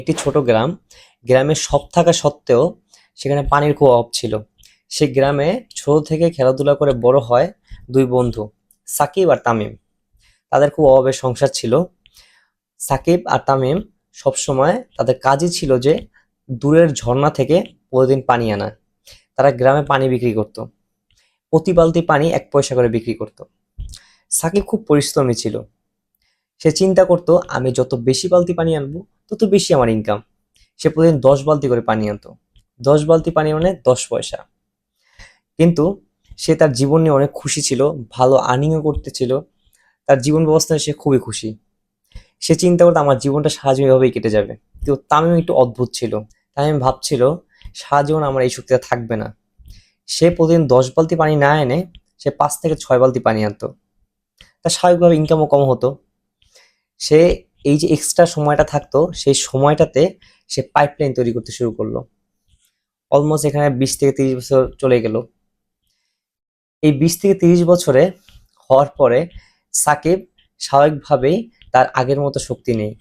একটি ছোট গ্রাম। গ্রামে সব থাকা সত্ত্বেও সেখানে পানির খুব অভাব ছিল। সেই গ্রামে ছোট থেকে খেলাধুলা করে বড় হয় দুই বন্ধু, সাকিব আর তামিম। তাদের খুব অভাবের সংসার ছিল। সাকিব আর তামিম সবসময় তাদের কাজই ছিল যে দূরের ঝর্ণা থেকে প্রতিদিন পানি আনা। তারা গ্রামে পানি বিক্রি করত। প্রতি বালতি পানি ১ পয়সা করে বিক্রি করত। সাকিব খুব পরিশ্রমী ছিল। সে চিন্তা করত, আমি যত বেশি বালতি পানি আনবো তত বেশি আমার ইনকাম। সে প্রতিদিন ১০ বালতি করে পানি আনতো। ১০ বালতি পানি মানে ১০ পয়সা। কিন্তু সে তার জীবন নিয়ে অনেক খুশি ছিল, ভালো আর্নিংও করতেছিল। তার জীবন ব্যবস্থায় সে খুবই খুশি। সে চিন্তা করতো আমার জীবনটা সারা জীবন এভাবেই কেটে যাবে। কিন্তু তামিম একটু অদ্ভুত ছিল। তামিম ভাবছিল সারা জীবন আমার এই শক্তিটা থাকবে না। সে প্রতিদিন ১০ বালতি পানি না এনে সে ৫ থেকে ৬ বালতি পানি আনতো। তার স্বাভাবিকভাবে ইনকামও কম হতো। সে এই যে এক্সট্রা সময়টা থাকতো সেই সময়টাতে সে পাইপলাইন তৈরি করতে শুরু করলো। অলমোস্ট এখানে ২০ থেকে ৩০ বছর চলে গেল। এই ২০ থেকে ৩০ বছরে হওয়ার পরে সাকিব স্বাভাবিকভাবেই তার আগের মতো শক্তি নেই।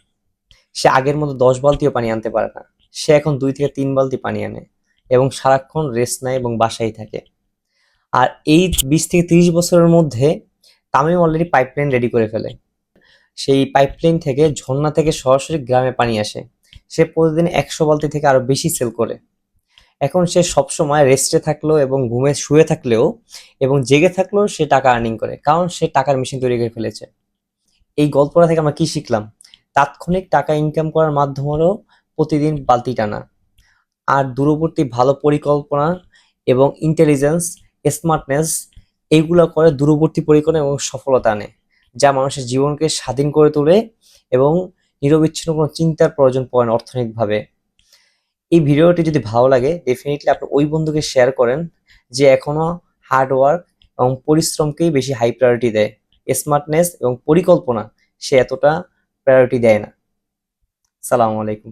সে আগের মতো ১০ বালতিও পানি আনতে পারে না। সে এখন ২ থেকে ৩ বালতি পানি আনে এবং সারাক্ষণ রেস্ট নেয় এবং বাসায় থাকে। আর এই ২০ থেকে ৩০ বছরের মধ্যে তামিম অলরেডি পাইপলাইন রেডি করে ফেলে। সেই পাইপলাইন থেকে ঝর্ণা থেকে সরাসরি গ্রামে পানি আসে। সে প্রতিদিন ১০০ বালতি থেকে আরো বেশি সেল করে। এখন সে সবসময় রেস্টে থাকলেও এবং ঘুমে শুয়ে থাকলেও এবং জেগে থাকলেও সে টাকা আর্নিং করে, কারণ সে টাকার মেশিন তৈরি করে ফেলেছে। এই গল্পটা থেকে আমরা কি শিখলাম? তাৎক্ষণিক টাকা ইনকাম করার মাধ্যম হলো প্রতিদিন বালতি টানা। আর দূরবর্তী ভালো পরিকল্পনা এবং ইন্টেলিজেন্স, স্মার্টনেস এইগুলো করে দূরবর্তী পরিকল্পনা এবং সফলতা আনে, যা মানুষের জীবনকে স্বাধীন করে তোলে এবং নিরবিচ্ছিন্ন কোনো চিন্তার প্রয়োজন পড়ে না অর্থনৈতিকভাবে। এই ভিডিওটি যদি ভালো লাগে ডেফিনেটলি আপনি ওই বন্ধুকে শেয়ার করেন যে এখনো হার্ড ওয়ার্ক এবং পরিশ্রমকেই বেশি হাই প্রায়োরিটি দেয়। স্মার্টনেস এবং পরিকল্পনা সে এতটা প্রায়োরিটি দেয় না। সালামু আলাইকুম।